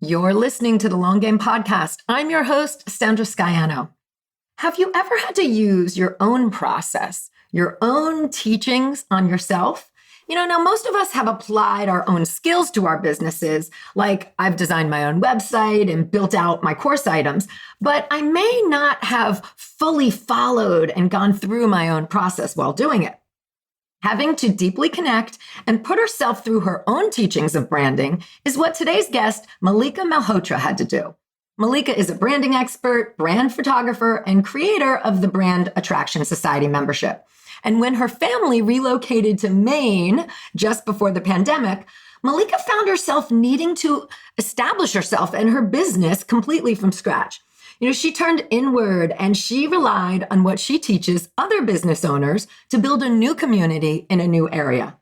You're listening to the Long Game Podcast. I'm your host, Sandra Scaiano. Have you ever had to use your own process, your own teachings on yourself? Now most of us have applied our own skills to our businesses, like I've designed my own website and built out my course items, but I may not have fully followed and gone through my own process while doing it. Having to deeply connect and put herself through her own teachings of branding is what today's guest, Mallika Malhotra, had to do. Mallika is a branding expert, brand photographer, and creator of the Brand Attraction Society membership. And when her family relocated to Maine just before the pandemic, Mallika found herself needing to establish herself and her business completely from scratch. She turned inward and she relied on what she teaches other business owners to build a new community in a new area.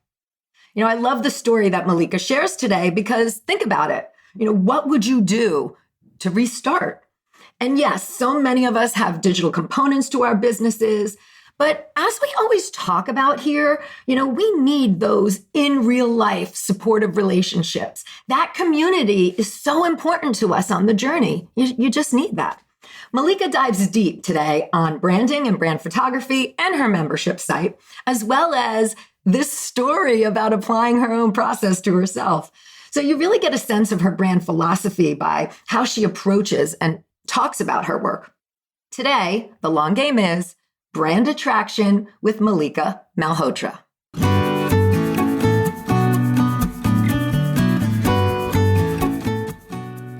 I love the story that Mallika shares today because think about it. What would you do to restart? And yes, so many of us have digital components to our businesses, but as we always talk about here, we need those in real life supportive relationships. That community is so important to us on the journey. You just need that. Mallika dives deep today on branding and brand photography and her membership site, as well as this story about applying her own process to herself. So you really get a sense of her brand philosophy by how she approaches and talks about her work. Today, the long game is Brand Attraction with Mallika Malhotra.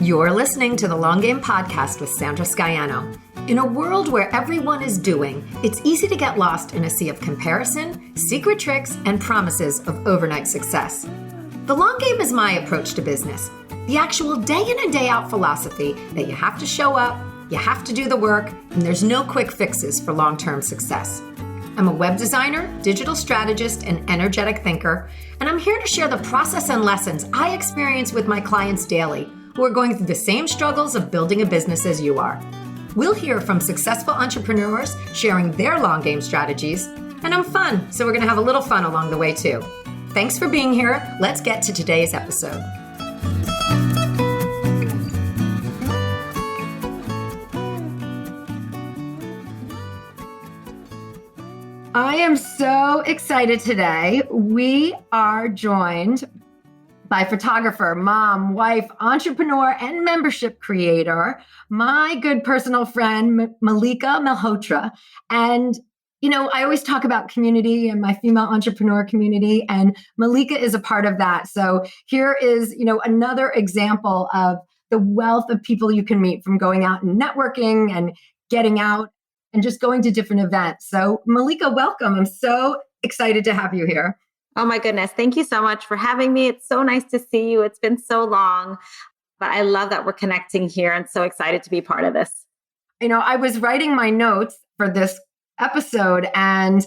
You're listening to the Long Game Podcast with Sandra Scaiano. In a world where everyone is doing, it's easy to get lost in a sea of comparison, secret tricks, and promises of overnight success. The long game is my approach to business, the actual day in and day out philosophy that you have to show up, you have to do the work, and there's no quick fixes for long-term success. I'm a web designer, digital strategist, and energetic thinker, and I'm here to share the process and lessons I experience with my clients daily who are going through the same struggles of building a business as you are. We'll hear from successful entrepreneurs sharing their long game strategies, and I'm fun, so we're going to have a little fun along the way too. Thanks for being here. Let's get to today's episode. I am so excited today. We are joined by photographer, mom, wife, entrepreneur, and membership creator, my good personal friend, Mallika Malhotra. And, I always talk about community and my female entrepreneur community, and Mallika is a part of that. So here is, another example of the wealth of people you can meet from going out and networking and getting out and just going to different events. So Mallika, welcome. I'm so excited to have you here. Oh my goodness. Thank you so much for having me. It's so nice to see you. It's been so long, but I love that we're connecting here and so excited to be part of this. I was writing my notes for this episode and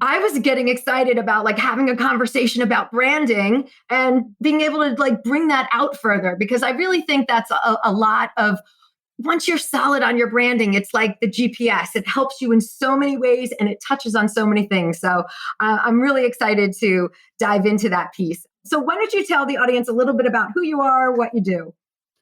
I was getting excited about having a conversation about branding and being able to bring that out further, because I really think that's a lot of once you're solid on your branding, it's like the GPS. It helps you in so many ways and it touches on so many things. So I'm really excited to dive into that piece. So why don't you tell the audience a little bit about who you are, what you do?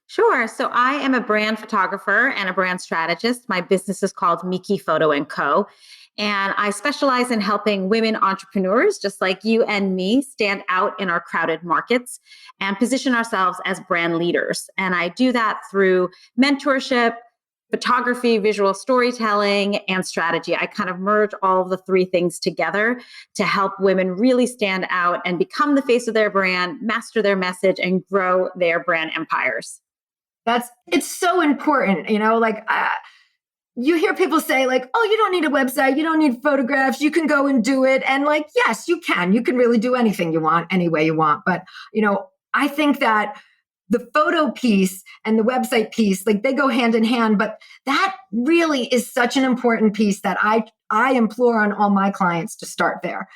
Sure. So I am a brand photographer and a brand strategist. My business is called Miki Photo & Co. And I specialize in helping women entrepreneurs just like you and me stand out in our crowded markets and position ourselves as brand leaders. And I do that through mentorship, photography, visual storytelling, and strategy. I kind of merge all of the three things together to help women really stand out and become the face of their brand, master their message, and grow their brand empires. It's so important, you hear people say oh, you don't need a website, you don't need photographs, you can go and do it. And yes, you can really do anything you want, any way you want. But, I think that the photo piece and the website piece, they go hand in hand, but that really is such an important piece that I implore on all my clients to start there.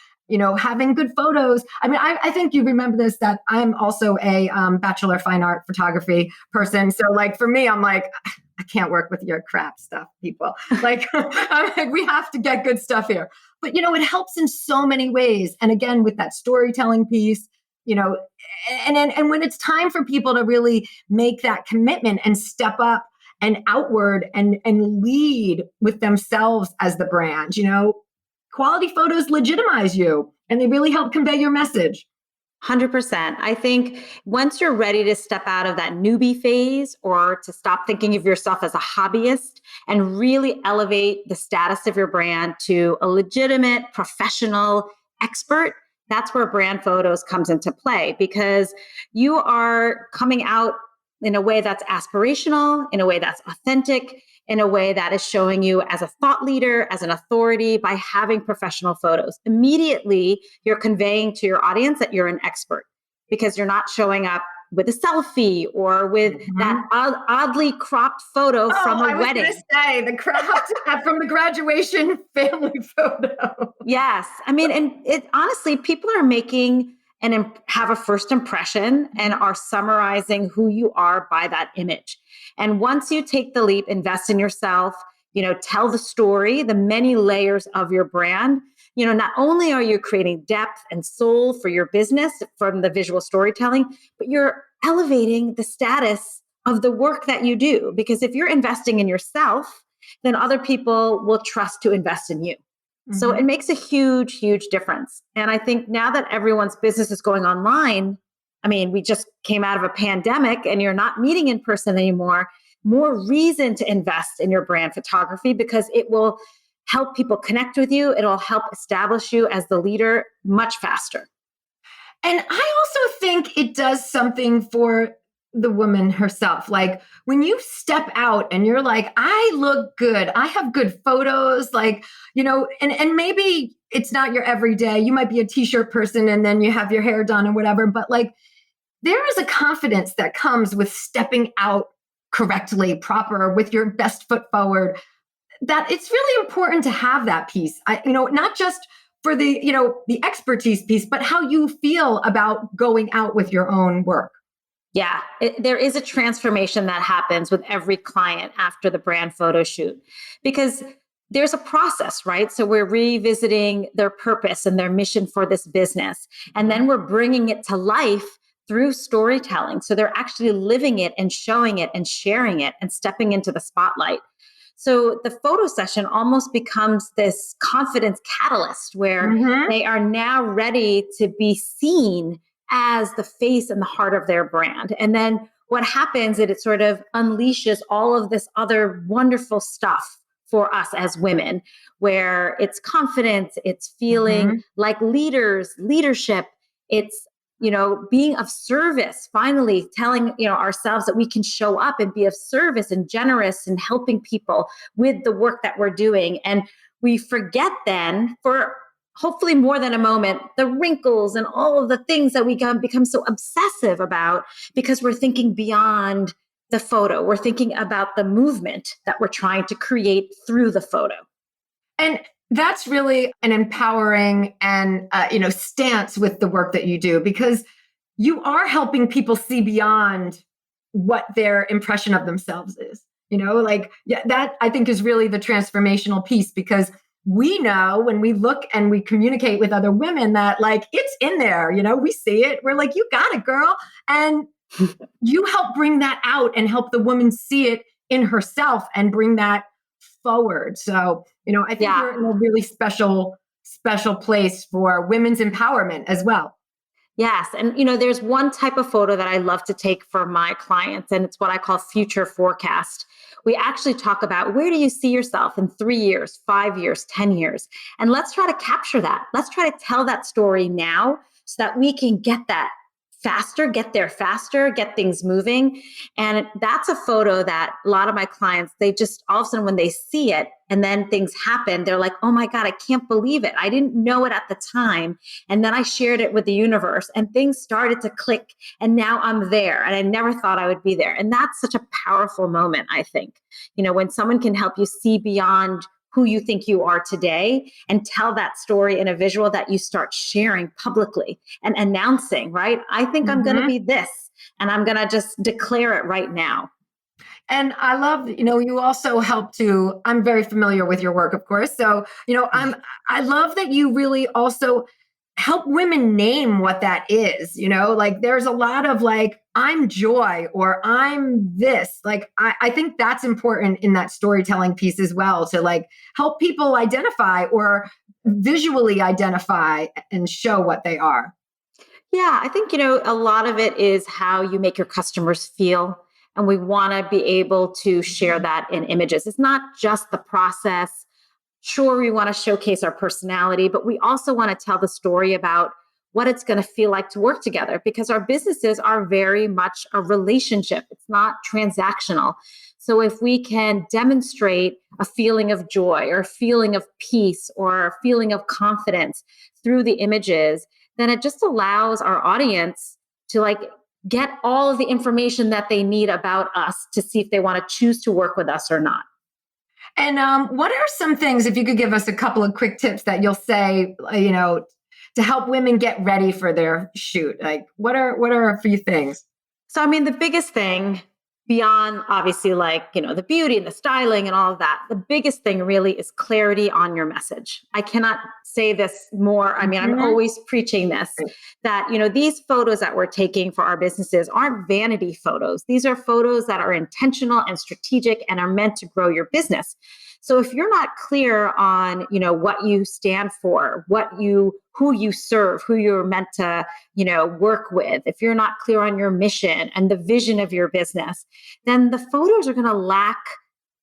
Having good photos. I think you remember this, that I'm also a Bachelor of Fine Art photography person. So for me, I'm I can't work with your crap stuff, people. We have to get good stuff here. But, it helps in so many ways. And again, with that storytelling piece, and when it's time for people to really make that commitment and step up and outward and lead with themselves as the brand, quality photos legitimize you and they really help convey your message. 100%. I think once you're ready to step out of that newbie phase or to stop thinking of yourself as a hobbyist and really elevate the status of your brand to a legitimate professional expert, that's where brand photos comes into play, because you are coming out in a way that's aspirational, in a way that's authentic, in a way that is showing you as a thought leader, as an authority by having professional photos. Immediately, you're conveying to your audience that you're an expert because you're not showing up with a selfie or with that oddly cropped photo from a wedding. I was going to say the cropped from the graduation family photo. Yes. I mean, and it honestly, people are making and have a first impression and are summarizing who you are by that image. And once you take the leap, invest in yourself, tell the story, the many layers of your brand, not only are you creating depth and soul for your business from the visual storytelling, but you're elevating the status of the work that you do. Because if you're investing in yourself, then other people will trust to invest in you. So it makes a huge, huge difference. And I think now that everyone's business is going online, I mean, we just came out of a pandemic and you're not meeting in person anymore, more reason to invest in your brand photography because it will help people connect with you. It'll help establish you as the leader much faster. And I also think it does something for the woman herself. Like when you step out and you're like, I look good, I have good photos, and maybe it's not your everyday, you might be a t-shirt person and then you have your hair done or whatever, but there is a confidence that comes with stepping out correctly, proper, with your best foot forward, that it's really important to have that piece. Not just for the expertise piece, but how you feel about going out with your own work. Yeah, there is a transformation that happens with every client after the brand photo shoot because there's a process, right? So we're revisiting their purpose and their mission for this business. And then we're bringing it to life through storytelling. So they're actually living it and showing it and sharing it and stepping into the spotlight. So the photo session almost becomes this confidence catalyst where they are now ready to be seen as the face and the heart of their brand. And then what happens is it sort of unleashes all of this other wonderful stuff for us as women, where it's confidence, it's feeling like leaders, leadership, it's, being of service, finally telling, ourselves that we can show up and be of service and generous and helping people with the work that we're doing. And we forget then for hopefully more than a moment, the wrinkles and all of the things that we become so obsessive about because we're thinking beyond the photo. We're thinking about the movement that we're trying to create through the photo. And that's really an empowering and, stance with the work that you do, because you are helping people see beyond what their impression of themselves is, that I think is really the transformational piece, because we know when we look and we communicate with other women that it's in there, we see it. We're like, you got it, girl. And you help bring that out and help the woman see it in herself and bring that forward. So, I think you're in a really special place for women's empowerment as well. Yes. And, there's one type of photo that I love to take for my clients, and it's what I call future forecast. We actually talk about where do you see yourself in 3 years, 5 years, 10 years? And let's try to capture that. Let's try to tell that story now so that we can get that faster, get there faster, get things moving. And that's a photo that a lot of my clients, they just all of a sudden when they see it and then things happen, they're like, oh my God, I can't believe it. I didn't know it at the time. And then I shared it with the universe and things started to click and now I'm there and I never thought I would be there. And that's such a powerful moment, I think, when someone can help you see beyond who you think you are today and tell that story in a visual that you start sharing publicly and announcing, right? I think I'm going to be this and I'm going to just declare it right now. And I love, you also help I'm very familiar with your work, of course. So, I love that you really also help women name what that is. Like there's a lot of like, I'm joy or I'm this. Like, I think that's important in that storytelling piece as well, to like help people identify or visually identify and show what they are. Yeah, I think, a lot of it is how you make your customers feel. And we want to be able to share that in images. It's not just the process. Sure, we want to showcase our personality, but we also want to tell the story about what it's going to feel like to work together, because our businesses are very much a relationship. It's not transactional. So if we can demonstrate a feeling of joy or a feeling of peace or a feeling of confidence through the images, then it just allows our audience to like get all of the information that they need about us to see if they want to choose to work with us or not. And what are some things, if you could give us a couple of quick tips that you'll say, to help women get ready for their shoot? Like, what are a few things? So, I mean, the biggest thing beyond obviously like, the beauty and the styling and all of that, the biggest thing really is clarity on your message. I cannot say this more. I mean, I'm always preaching this, that, these photos that we're taking for our businesses aren't vanity photos. These are photos that are intentional and strategic and are meant to grow your business. So if you're not clear on, what you stand for, who you serve, who you're meant to, work with, if you're not clear on your mission and the vision of your business, then the photos are going to lack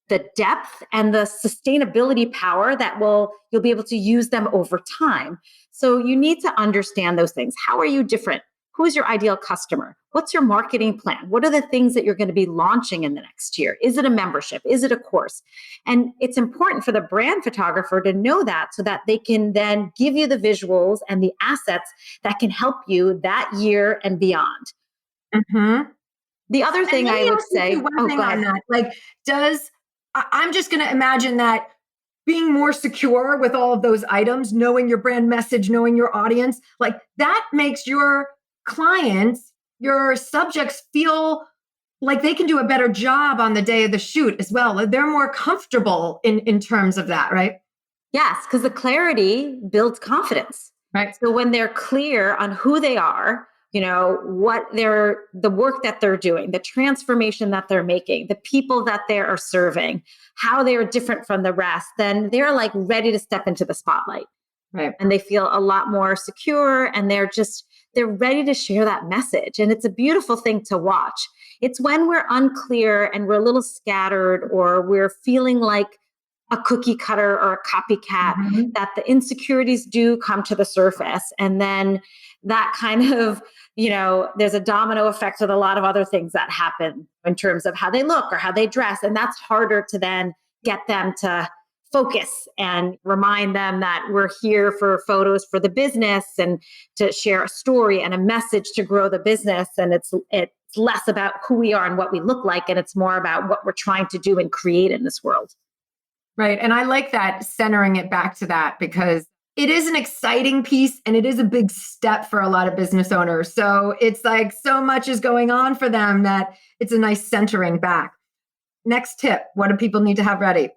the depth and the sustainability power that you'll be able to use them over time. So you need to understand those things. How are you different? Who's your ideal customer? What's your marketing plan? What are the things that you're going to be launching in the next year? Is it a membership? Is it a course? And it's important for the brand photographer to know that, so that they can then give you the visuals and the assets that can help you that year and beyond. Mm-hmm. The other thing I would say, one thing on that, like, I'm just going to imagine that being more secure with all of those items, knowing your brand message, knowing your audience, like that makes your clients, your subjects feel like they can do a better job on the day of the shoot as well. They're more comfortable in terms of that, right? Yes, because the clarity builds confidence. Right. So when they're clear on who they are, the work that they're doing, the transformation that they're making, the people that they are serving, how they are different from the rest, then they're like ready to step into the spotlight. Right. And they feel a lot more secure, and they're ready to share that message. And it's a beautiful thing to watch. It's when we're unclear and we're a little scattered, or we're feeling like a cookie cutter or a copycat, that the insecurities do come to the surface. And then that kind of, there's a domino effect with a lot of other things that happen in terms of how they look or how they dress. And that's harder to then get them to focus and remind them that we're here for photos for the business and to share a story and a message to grow the business. And it's less about who we are and what we look like, and it's more about what we're trying to do and create in this world. Right. And I like that, centering it back to that, because it is an exciting piece and it is a big step for a lot of business owners. So it's like so much is going on for them that it's a nice centering back. Next tip, what do people need to have ready?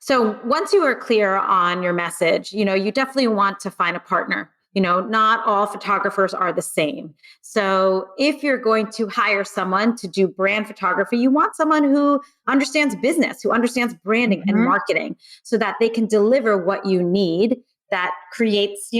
So once you are clear on your message, you definitely want to find a partner. Not all photographers are the same. So if you're going to hire someone to do brand photography, you want someone who understands business, who understands branding and marketing, so that they can deliver what you need that creates,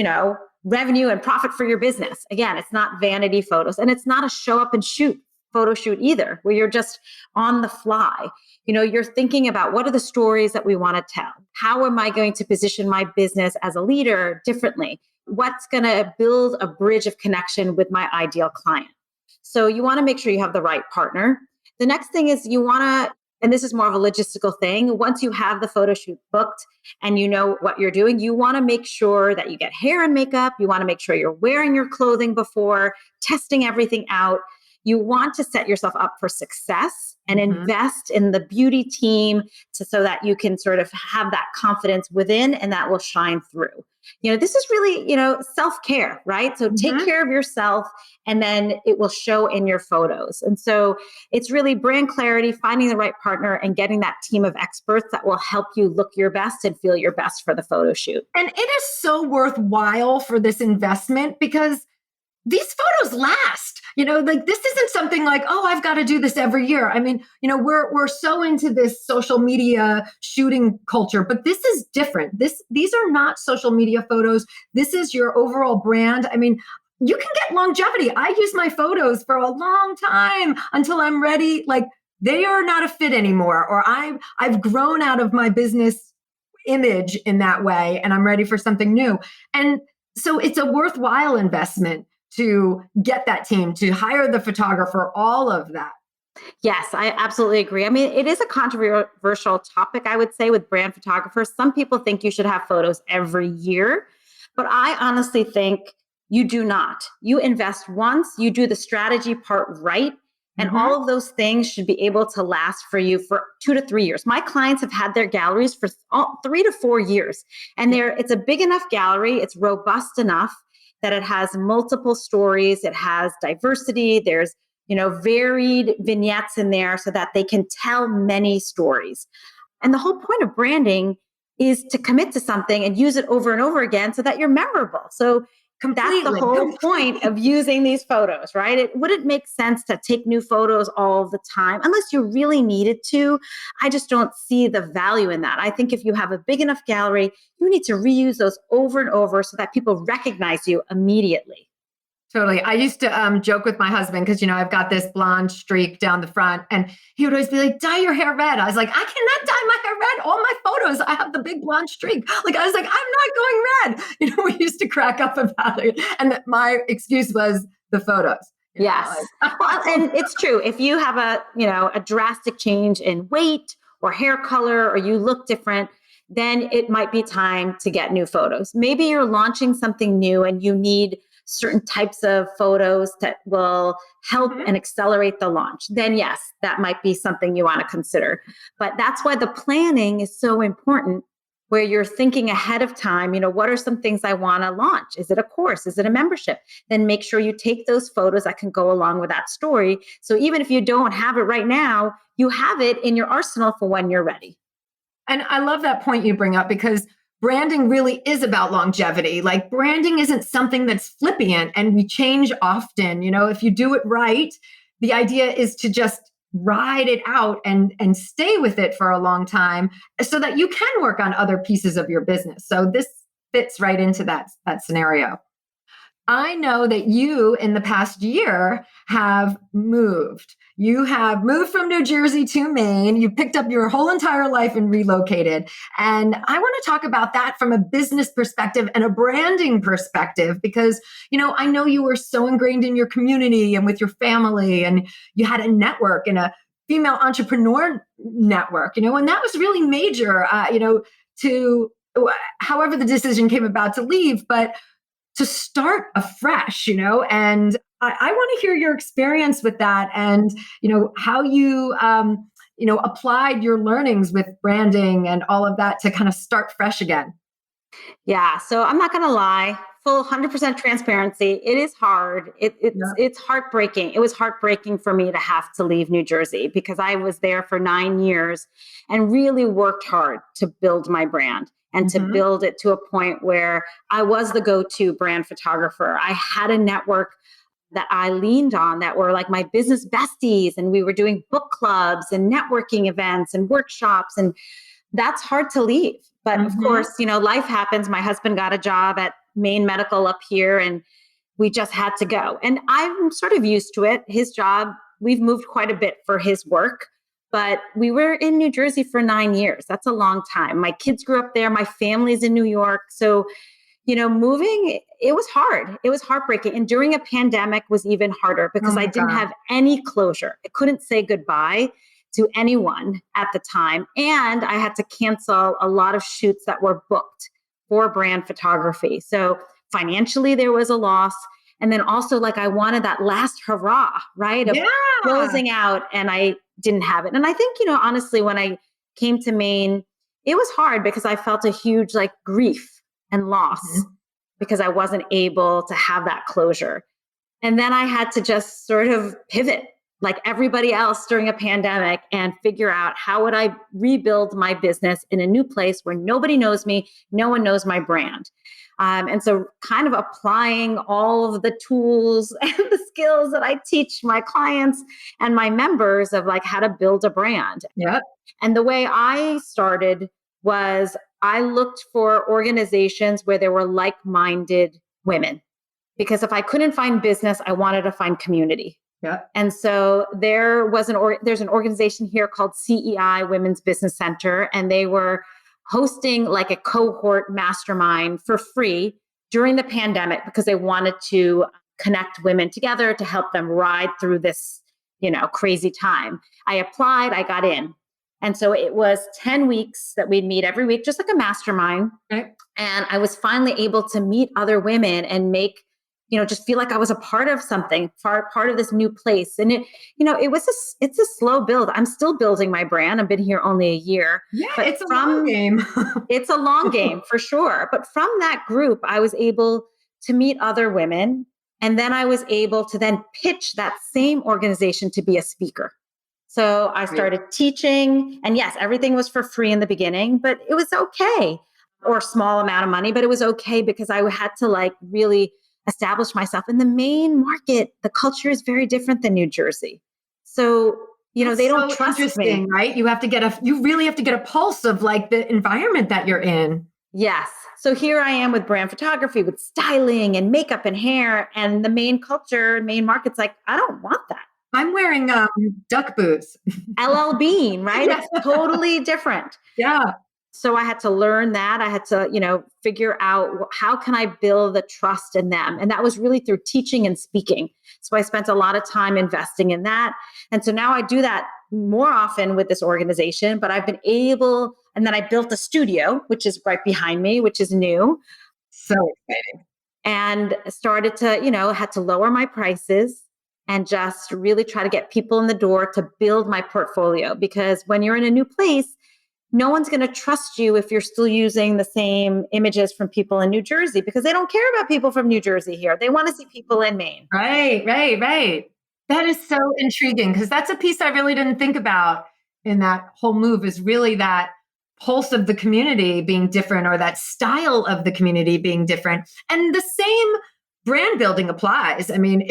revenue and profit for your business. Again, it's not vanity photos, and it's not a show up and shoot photo shoot either, where you're just on the fly. You're thinking about, what are the stories that we want to tell? How am I going to position my business as a leader differently? What's going to build a bridge of connection with my ideal client? So you want to make sure you have the right partner. The next thing is you want to, and this is more of a logistical thing, once you have the photo shoot booked and you know what you're doing, you want to make sure that you get hair and makeup. You want to make sure you're wearing your clothing before, testing everything out. you want to set yourself up for success and Mhm. invest in the beauty team so that you can sort of have that confidence within and that will shine through. This is really, self-care, right? So take Mhm. care of yourself and then it will show in your photos. And so it's really brand clarity, finding the right partner and getting that team of experts that will help you look your best and feel your best for the photo shoot. And it is so worthwhile for this investment because these photos last. Like this isn't something like, oh, I've got to do this every year. I mean, we're so into this social media shooting culture, but this is different. These are not social media photos. This is your overall brand. I mean, you can get longevity. I use my photos for a long time until I'm ready. Like they are not a fit anymore, or I've grown out of my business image in that way and I'm ready for something new. And so it's a worthwhile investment to get that team, to hire the photographer, all of that. Yes, I absolutely agree. I mean, it is a controversial topic, I would say, with brand photographers. Some people think you should have photos every year, but I honestly think you do not. You invest once, you do the strategy part right, and Mhm. all of those things should be able to last for you for 2 to 3 years. My clients have had their galleries for 3 to 4 years, and it's a big enough gallery, it's robust enough that it has multiple stories, it has diversity, there's varied vignettes in there so that they can tell many stories. And the whole point of branding is to commit to something and use it over and over again so that you're memorable. So that's the Completely. whole point of using these photos, right? It wouldn't make sense to take new photos all the time unless you really needed to. I just don't see the value in that. I think if you have a big enough gallery, you need to reuse those over and over so that people recognize you immediately. Totally. I used to joke with my husband because, I've got this blonde streak down the front and he would always be like, dye your hair red. I was like, I cannot dye my hair red. All my photos, I have the big blonde streak. Like, I was like, I'm not going red. We used to crack up about it. And my excuse was the photos. Yes. Well, and it's true. If you have a drastic change in weight or hair color, or you look different, then it might be time to get new photos. Maybe you're launching something new and you need certain types of photos that will help Mhm. and accelerate the launch. Then yes, that might be something you want to consider. But that's why the planning is so important, where you're thinking ahead of time, what are some things I want to launch? Is it a course? Is it a membership? Then make sure you take those photos that can go along with that story. So even if you don't have it right now, you have it in your arsenal for when you're ready. And I love that point you bring up because branding really is about longevity. Like branding isn't something that's flippant and we change often. If you do it right, the idea is to just ride it out and stay with it for a long time so that you can work on other pieces of your business. So this fits right into that scenario. I know that you in the past year have moved. You have moved from New Jersey to Maine. You picked up your whole entire life and relocated. And I want to talk about that from a business perspective and a branding perspective, because, I know you were so ingrained in your community and with your family, and you had a network and a female entrepreneur network, and that was really major, to however the decision came about to leave. But to start afresh, and I want to hear your experience with that and, how you, applied your learnings with branding and all of that to kind of start fresh again. Yeah. So I'm not going to lie, full 100% transparency. It is hard. Yeah. It's heartbreaking. It was heartbreaking for me to have to leave New Jersey because I was there for 9 years and really worked hard to build my brand and to Mm-hmm. build it to a point where I was the go-to brand photographer. I had a network that I leaned on that were like my business besties, and we were doing book clubs and networking events and workshops, and that's hard to leave. But of Mm-hmm. course, life happens. My husband got a job at Maine Medical up here, and we just had to go. And I'm sort of used to it. His job, we've moved quite a bit for his work, but we were in New Jersey for 9 years. That's a long time. My kids grew up there. My family's in New York. So, moving, it was hard. It was heartbreaking. And during a pandemic was even harder Oh because I my didn't God. have any closure. I couldn't say goodbye to anyone at the time. And I had to cancel a lot of shoots that were booked for brand photography. So financially, there was a loss. And then also like I wanted that last hurrah, right? Of Yeah. closing out, and I didn't have it. And I think, honestly, when I came to Maine, it was hard because I felt a huge like grief and loss because I wasn't able to have that closure. And then I had to just sort of pivot like everybody else during a pandemic and figure out how would I rebuild my business in a new place where nobody knows me, no one knows my brand. And so kind of applying all of the tools and the skills that I teach my clients and my members of like how to build a brand. Yep. And the way I started was I looked for organizations where there were like-minded women. Because if I couldn't find business, I wanted to find community. Yeah. And so there's an organization here called CEI Women's Business Center, and they were hosting like a cohort mastermind for free during the pandemic because they wanted to connect women together to help them ride through this, crazy time. I applied, I got in. And so it was 10 weeks that we'd meet every week, just like a mastermind. Okay. And I was finally able to meet other women and make, just feel like I was a part of something, part of this new place. And it's a slow build. I'm still building my brand. I've been here only a year. Yeah, but it's a long game. It's a long game for sure. But from that group, I was able to meet other women. And then I was able to then pitch that same organization to be a speaker. So I started teaching, and yes, everything was for free in the beginning, but it was okay, or a small amount of money, but it was okay because I had to like really establish myself in the Maine market. The culture is very different than New Jersey. So, they don't trust me. Right? You really have to get a pulse of like the environment that you're in. Yes. So here I am with brand photography, with styling and makeup and hair, and the Maine culture, Maine market's like, I don't want that. I'm wearing duck boots. LL Bean, right? Yeah. It's totally different. Yeah. So I had to learn that. I had to, figure out how can I build the trust in them? And that was really through teaching and speaking. So I spent a lot of time investing in that. And so now I do that more often with this organization, but I've been able, and then I built a studio, which is right behind me, which is new. So exciting. And started to, had to lower my prices and just really try to get people in the door to build my portfolio. Because when you're in a new place, no one's going to trust you if you're still using the same images from people in New Jersey, because they don't care about people from New Jersey here. They want to see people in Maine. Right. That is so intriguing because that's a piece I really didn't think about in that whole move, is really that pulse of the community being different, or that style of the community being different. And the same brand building applies. I mean,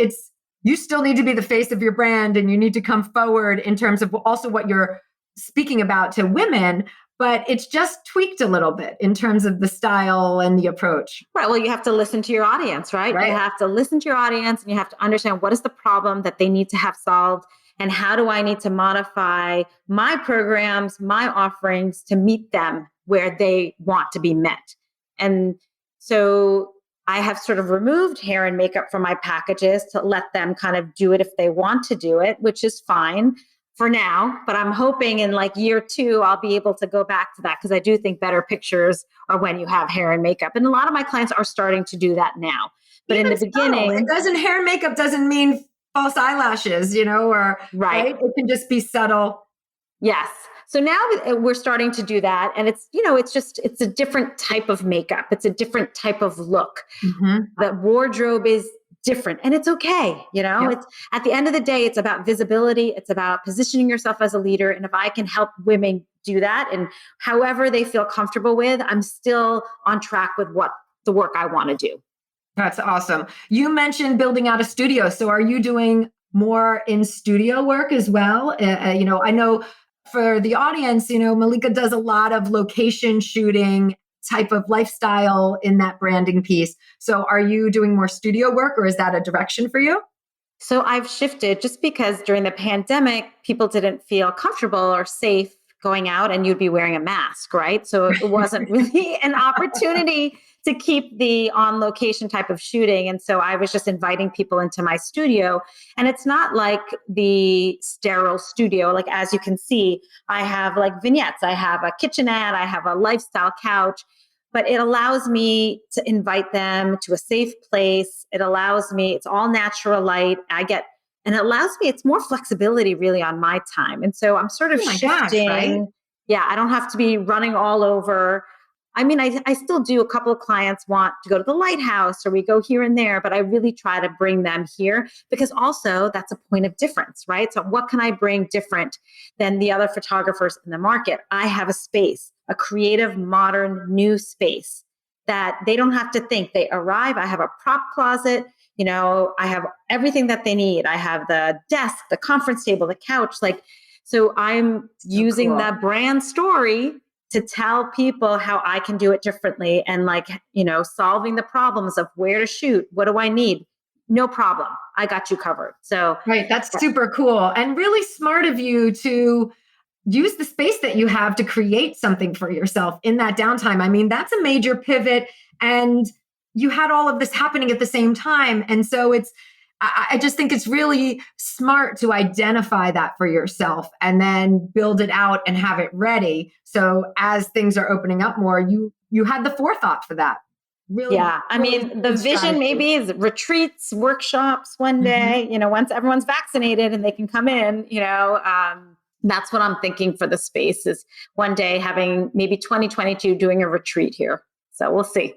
you still need to be the face of your brand, and you need to come forward in terms of also what you're speaking about to women, but it's just tweaked a little bit in terms of the style and the approach. Right. Well, you have to listen to your audience, right? You have to listen to your audience, and you have to understand what is the problem that they need to have solved, and how do I need to modify my programs, my offerings to meet them where they want to be met. And so I have sort of removed hair and makeup from my packages to let them kind of do it if they want to do it, which is fine for now. But I'm hoping in like year 2, I'll be able to go back to that, because I do think better pictures are when you have hair and makeup. And a lot of my clients are starting to do that now. But even in the beginning, hair and makeup doesn't mean false eyelashes, or right? It can just be subtle. Yes. So now we're starting to do that. And it's a different type of makeup. It's a different type of look. Mm-hmm. The wardrobe is different, and it's okay. It's at the end of the day, it's about visibility. It's about positioning yourself as a leader. And if I can help women do that, and however they feel comfortable with, I'm still on track with what the work I want to do. That's awesome. You mentioned building out a studio. So are you doing more in studio work as well? I know for the audience, Mallika does a lot of location shooting type of lifestyle in that branding piece. So are you doing more studio work, or is that a direction for you? So I've shifted, just because during the pandemic, people didn't feel comfortable or safe going out, and you'd be wearing a mask, right? So it wasn't really an opportunity to keep the on location type of shooting. And so I was just inviting people into my studio. And it's not like the sterile studio. Like, as you can see, I have like vignettes. I have a kitchenette. I have a lifestyle couch. but it allows me to invite them to a safe place. It allows me, it's all natural light. And it allows me, it's more flexibility really on my time. And so I'm sort of Oh my gosh, right? shifting. Yeah, I don't have to be running all over. I mean, I still do. A couple of clients want to go to the lighthouse or we go here and there, but I really try to bring them here because also that's a point of difference, right? So what can I bring different than the other photographers in the market? I have a space, a creative, modern, new space that they don't have to think. They arrive, I have a prop closet, I have everything that they need. I have the desk, the conference table, the couch, so I'm So using cool. the brand story to tell people how I can do it differently and solving the problems of where to shoot. What do I need? No problem. I got you covered. So, Right. That's super cool and really smart of you to use the space that you have to create something for yourself in that downtime. I mean, that's a major pivot. And you had all of this happening at the same time. And so I just think it's really smart to identify that for yourself and then build it out and have it ready. So as things are opening up more, you had the forethought for that. Really, yeah. I really mean, the good vision strategy. maybe is retreats, workshops one day, once everyone's vaccinated and they can come in, that's what I'm thinking for the space is one day having maybe 2022 doing a retreat here. So we'll see.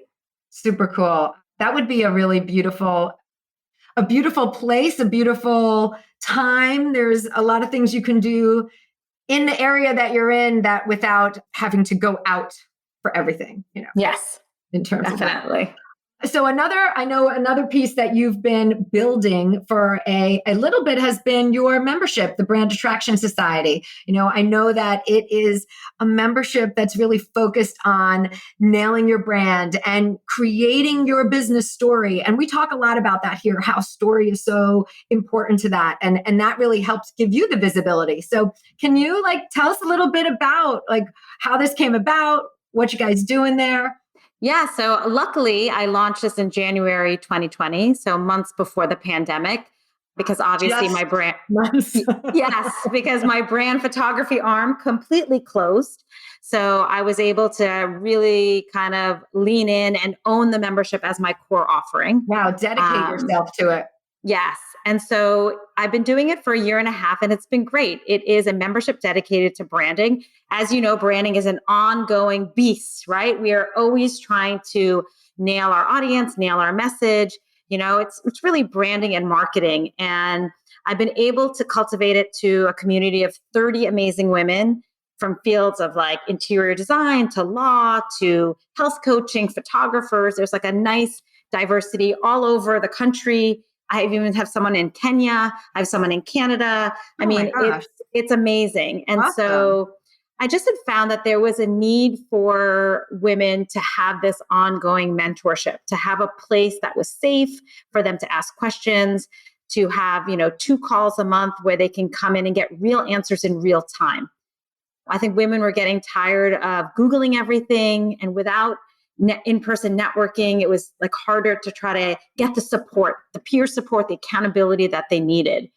Super cool. That would be a beautiful place, a beautiful time. There's a lot of things you can do in the area that you're in that without having to go out for everything, Yes, in terms of that. definitely. So I know another piece that you've been building for a little bit has been your membership, the Brand Attraction Society. I know that it is a membership that's really focused on nailing your brand and creating your business story. And we talk a lot about that here, how story is so important to that. And that really helps give you the visibility. So can you tell us a little bit about how this came about, what you guys do in there? Yeah. So luckily, I launched this in January 2020, so months before the pandemic, because obviously Just my brand, months. yes, because my brand photography arm completely closed. So I was able to really kind of lean in and own the membership as my core offering. Wow, dedicate yourself to it. Yes. And so I've been doing it for a year and a half and it's been great. It is a membership dedicated to branding. As you know, branding is an ongoing beast, right? We are always trying to nail our audience, nail our message. It's really branding and marketing. And I've been able to cultivate it to a community of 30 amazing women from fields of interior design to law to health coaching, photographers. There's a nice diversity all over the country. I even have someone in Kenya. I have someone in Canada. I mean, it's amazing. And Awesome. so I just had found that there was a need for women to have this ongoing mentorship, to have a place that was safe for them to ask questions, to have, 2 calls a month where they can come in and get real answers in real time. I think women were getting tired of Googling everything, and without in-person networking, it was harder to try to get the support, the peer support, the accountability that they needed.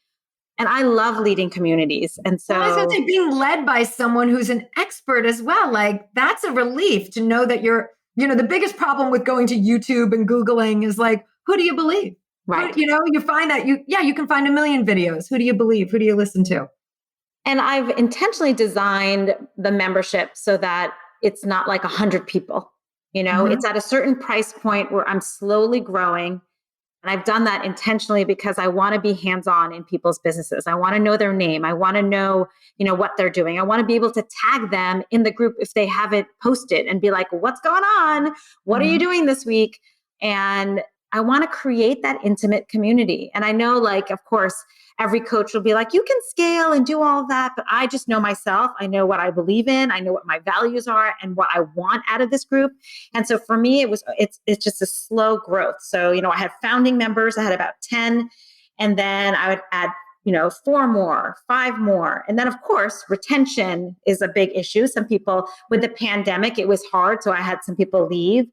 And I love leading communities. And so I was going to say, being led by someone who's an expert as well, that's a relief to know that the biggest problem with going to YouTube and Googling is who do you believe? right. You find that you can find a million videos. Who do you believe? Who do you listen to? And I've intentionally designed the membership so that it's not 100 people. It's at a certain price point where I'm slowly growing. And I've done that intentionally because I want to be hands-on in people's businesses. I want to know their name. I want to know, what they're doing. I want to be able to tag them in the group if they haven't posted and be like, what's going on? What are you doing this week? And I want to create that intimate community. And I know, of course, every coach will be like, you can scale and do all of that. But I just know myself. I know what I believe in. I know what my values are and what I want out of this group. And so for me, it's just a slow growth. So, I had founding members. I had about 10. And then I would add, 4 more, 5 more. And then of course, retention is a big issue. Some people with the pandemic, it was hard. So I had some people leave.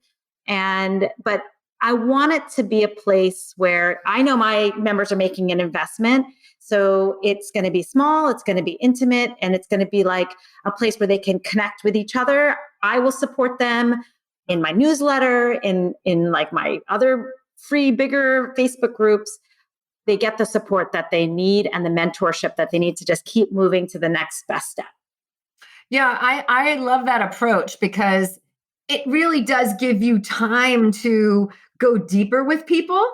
But I want it to be a place where I know my members are making an investment. So it's going to be small, it's going to be intimate, and it's going to be a place where they can connect with each other. I will support them. in my newsletter, in like my other free, bigger Facebook groups, they get the support that they need and the mentorship that they need to just keep moving to the next best step. Yeah, I love that approach because it really does give you time to go deeper with people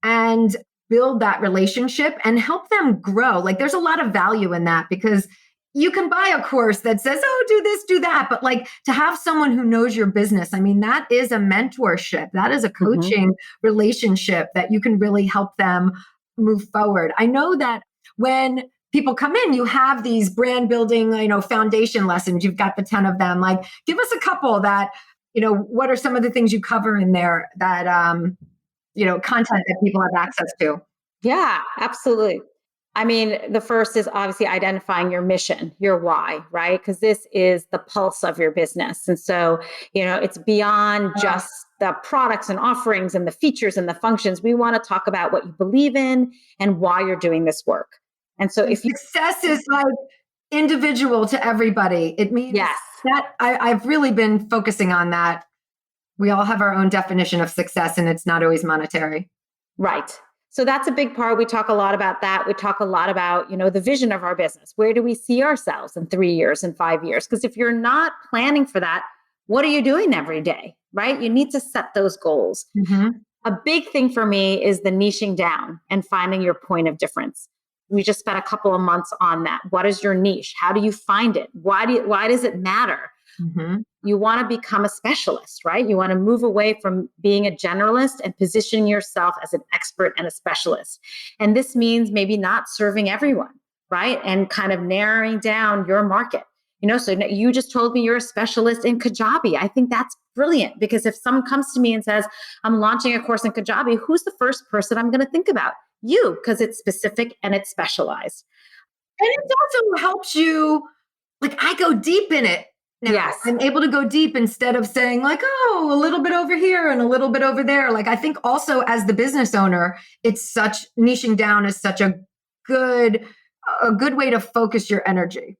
and build that relationship and help them grow. Like there's a lot of value in that because you can buy a course that says, oh, do this, do that. But like to have someone who knows your business, I mean, that is a mentorship, that is a coaching relationship that you can really help them move forward. I know that when people come in, you have these brand building, foundation lessons. You've got the 10 of them. Like, give us a couple that, what are some of the things you cover in there that, content that people have access to? Yeah, absolutely. I mean, the first is obviously identifying your mission, your why, right? Because this is the pulse of your business. And so, it's beyond just the products and offerings and the features and the functions. We want to talk about what you believe in and why you're doing this work. And so if success is like individual to everybody, it means yes, that I've really been focusing on that. We all have our own definition of success and it's not always monetary. right. So that's a big part. We talk a lot about that. We talk a lot about, the vision of our business. Where do we see ourselves in 3 years and 5 years? Because if you're not planning for that, what are you doing every day, right? You need to set those goals. A big thing for me is the niching down and finding your point of difference. We just spent a couple of months on that. What is your niche? How do you find it? Why does it matter? You want to become a specialist, right? You want to move away from being a generalist and positioning yourself as an expert and a specialist. And this means maybe not serving everyone, right? And kind of narrowing down your market. So you just told me you're a specialist in Kajabi. I think that's brilliant because if someone comes to me and says, I'm launching a course in Kajabi, who's the first person I'm going to think about? You, because it's specific and it's specialized. And it also helps you, like I go deep in it. Now. Yes. I'm able to go deep instead of saying like, oh, a little bit over here and a little bit over there. Like I think also as the business owner, niching down is such a good way to focus your energy.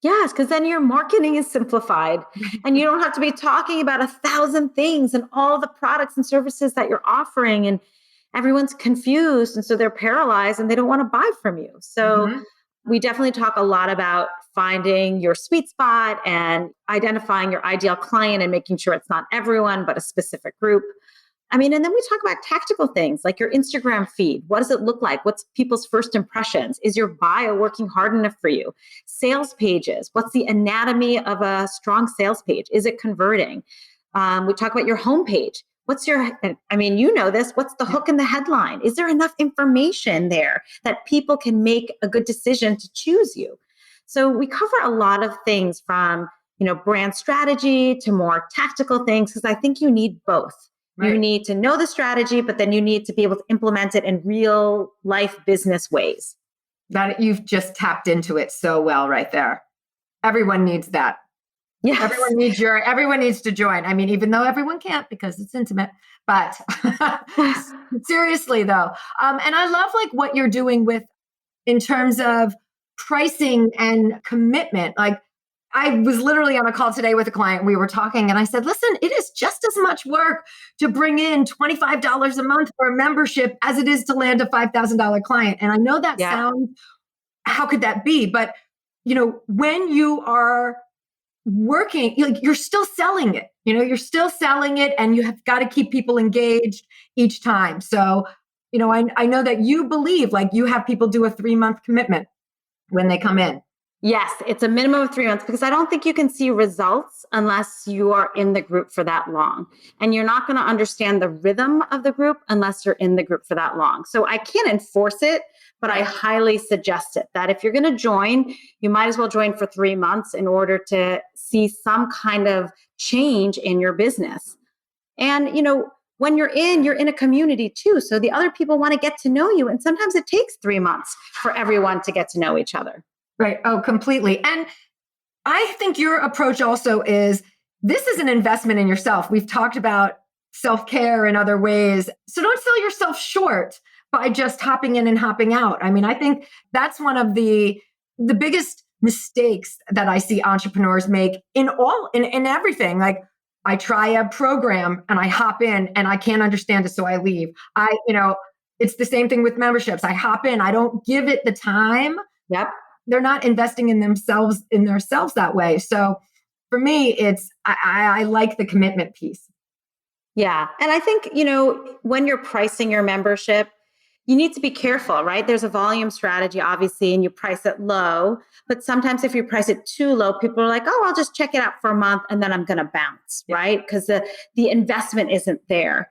Yes, because then your marketing is simplified and you don't have to be talking about 1,000 things and all the products and services that you're offering and everyone's confused. And so they're paralyzed and they don't want to buy from you. So we definitely talk a lot about finding your sweet spot and identifying your ideal client and making sure it's not everyone, but a specific group. I mean, and then we talk about tactical things like your Instagram feed. What does it look like? What's people's first impressions? Is your bio working hard enough for you? Sales pages. What's the anatomy of a strong sales page? Is it converting? We talk about your homepage. What's this, what's the hook in the headline? Is there enough information there that people can make a good decision to choose you? So we cover a lot of things from, brand strategy to more tactical things, because I think you need both. Right. You need to know the strategy, but then you need to be able to implement it in real life business ways. That you've just tapped into it so well right there. Everyone needs that. Yes. Everyone needs to join. I mean, even though everyone can't because it's intimate, but seriously though. And I love like what you're doing in terms of pricing and commitment. Like I was literally on a call today with a client. We were talking and I said, listen, it is just as much work to bring in $25 a month for a membership as it is to land a $5,000 client. And I know that sounds, how could that be? But when you are working, you're still selling it, you're still selling it and you have got to keep people engaged each time. So, I know that you believe like you have people do a 3-month commitment when they come in. Yes, it's a minimum of 3 months because I don't think you can see results unless you are in the group for that long. And you're not going to understand the rhythm of the group unless you're in the group for that long. So I can't enforce it, but I highly suggest it that if you're going to join, you might as well join for 3 months in order to see some kind of change in your business. And, when you're in a community too. So the other people want to get to know you. And sometimes it takes 3 months for everyone to get to know each other. Right. Oh, completely. And I think your approach also is this is an investment in yourself. We've talked about self-care in other ways. So don't sell yourself short by just hopping in and hopping out. I mean, I think that's one of the biggest mistakes that I see entrepreneurs make in everything. Like I try a program and I hop in and I can't understand it, so I leave. It's the same thing with memberships. I hop in, I don't give it the time. Yep. They're not investing in themselves that way. So for me, I like the commitment piece. Yeah. And I think, when you're pricing your membership, you need to be careful, right? There's a volume strategy, obviously, and you price it low. But sometimes if you price it too low, people are like, oh, I'll just check it out for a month and then I'm going to bounce, right? Because the investment isn't there.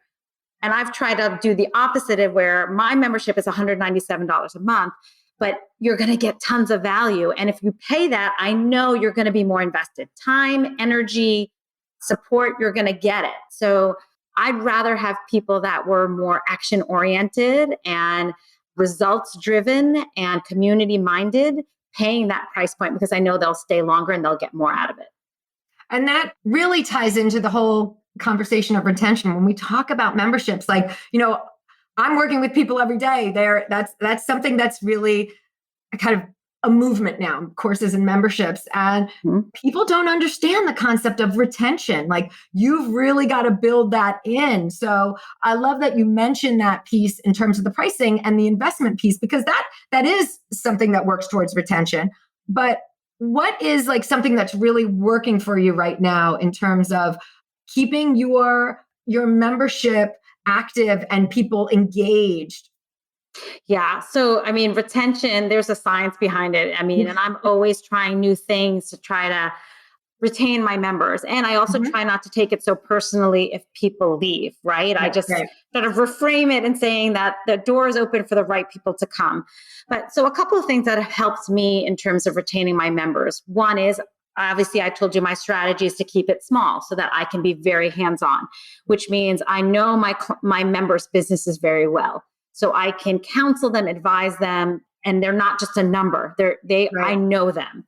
And I've tried to do the opposite of where my membership is $197 a month, but you're going to get tons of value. And if you pay that, I know you're going to be more invested. Time, energy, support, you're going to get it. So I'd rather have people that were more action oriented and results driven and community minded paying that price point, because I know they'll stay longer and they'll get more out of it. And that really ties into the whole conversation of retention. When we talk about memberships, I'm working with people every day. That's something that's really a kind of a movement now, courses and memberships. And people don't understand the concept of retention. Like, you've really got to build that in. So I love that you mentioned that piece in terms of the pricing and the investment piece, because that is something that works towards retention. But what is like something that's really working for you right now in terms of keeping your membership active and people engaged? Yeah. So, retention, there's a science behind it. And I'm always trying new things to try to retain my members. And I also try not to take it so personally if people leave, right? I just sort of reframe it and saying that the door is open for the right people to come. But so a couple of things that have helped me in terms of retaining my members. One is, obviously, I told you my strategy is to keep it small so that I can be very hands-on, which means I know my members' businesses very well. So I can counsel them, advise them, and they're not just a number. I know them.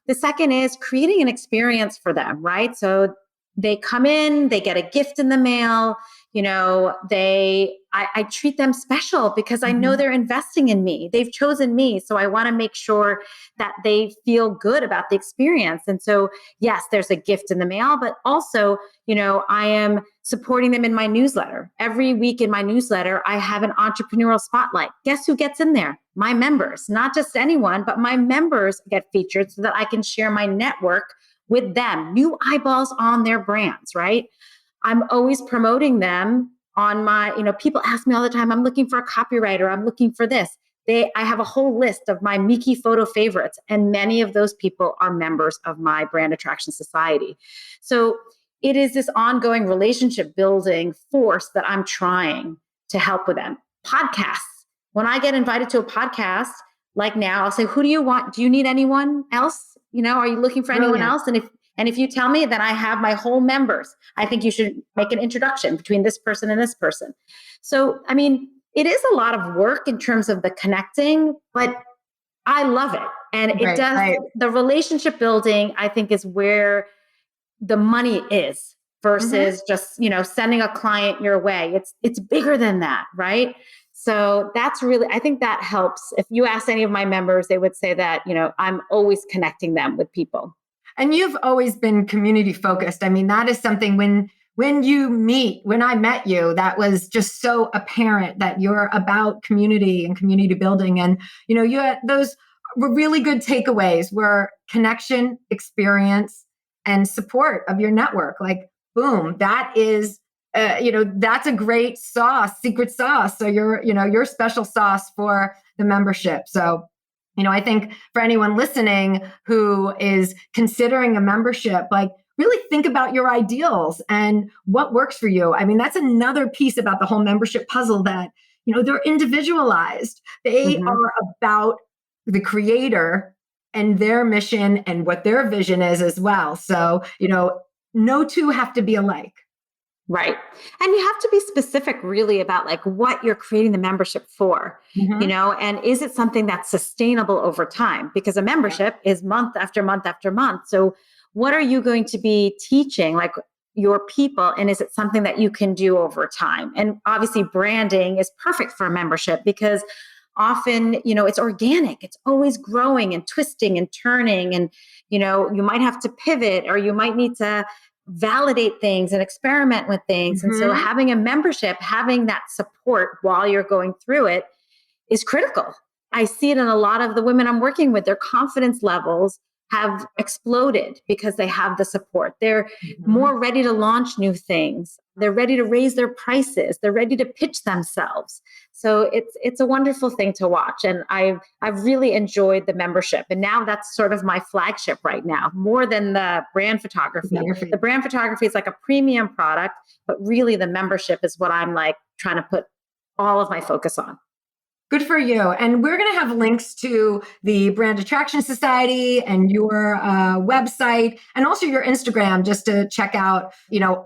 The second is creating an experience for them, right? So they come in, they get a gift in the mail. I treat them special because I know they're investing in me. They've chosen me. So I want to make sure that they feel good about the experience. And so, yes, there's a gift in the mail, but also, I am supporting them in my newsletter. Every week in my newsletter, I have an entrepreneurial spotlight. Guess who gets in there? My members, not just anyone, but my members get featured so that I can share my network with them, new eyeballs on their brands, right? I'm always promoting them on my, people ask me all the time, I'm looking for a copywriter, I'm looking for this. I have a whole list of my Miki photo favorites, and many of those people are members of my Brand Attraction Society. So it is this ongoing relationship building force that I'm trying to help with them. Podcasts. When I get invited to a podcast, like now, I'll say, who do you want? Do you need anyone else? Are you looking for anyone else? And if you tell me that I have my whole members, I think you should make an introduction between this person and this person. So, it is a lot of work in terms of the connecting, but I love it. And it does, the relationship building, I think, is where the money is versus just, sending a client your way. It's bigger than that, right? So that's really, I think that helps. If you ask any of my members, they would say that, I'm always connecting them with people. And you've always been community focused. That is something when I met you, that was just so apparent that you're about community and community building. And, you had those were really good takeaways were connection, experience, and support of your network. Like, boom, that is, that's a great sauce, secret sauce. So your special sauce for the membership. So, I think for anyone listening who is considering a membership, like, really think about your ideals and what works for you. That's another piece about the whole membership puzzle that, they're individualized. They are about the creator and their mission and what their vision is as well. So, no two have to be alike. Right. And you have to be specific really about like what you're creating the membership for, and is it something that's sustainable over time? Because a membership is month after month after month. So what are you going to be teaching like your people? And is it something that you can do over time? And obviously branding is perfect for a membership because often, it's organic. It's always growing and twisting and turning. And, you might have to pivot or you might need to validate things and experiment with things. And so having a membership, having that support while you're going through it is critical. I see it in a lot of the women I'm working with. Their confidence levels have exploded because they have the support. They're more ready to launch new things. They're ready to raise their prices. They're ready to pitch themselves. So it's a wonderful thing to watch. And I've really enjoyed the membership. And now that's sort of my flagship right now, more than the brand photography. The brand photography is like a premium product, but really the membership is what I'm like trying to put all of my focus on. Good for you. And we're going to have links to the Brand Attraction Society and your website and also your Instagram just to check out,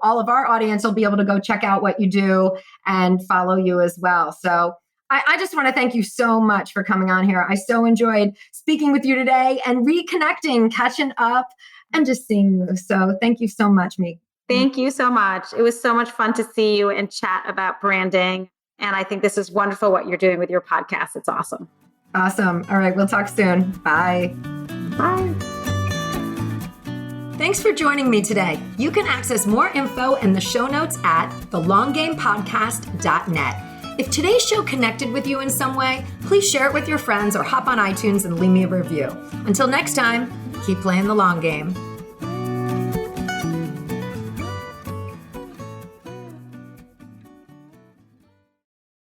all of our audience will be able to go check out what you do and follow you as well. So I just want to thank you so much for coming on here. I so enjoyed speaking with you today and reconnecting, catching up, and just seeing you. So thank you so much, Meek. Thank you so much. It was so much fun to see you and chat about branding. And I think this is wonderful what you're doing with your podcast. It's awesome. Awesome. All right. We'll talk soon. Bye. Bye. Thanks for joining me today. You can access more info in the show notes at thelonggamepodcast.net. If today's show connected with you in some way, please share it with your friends or hop on iTunes and leave me a review. Until next time, keep playing the long game.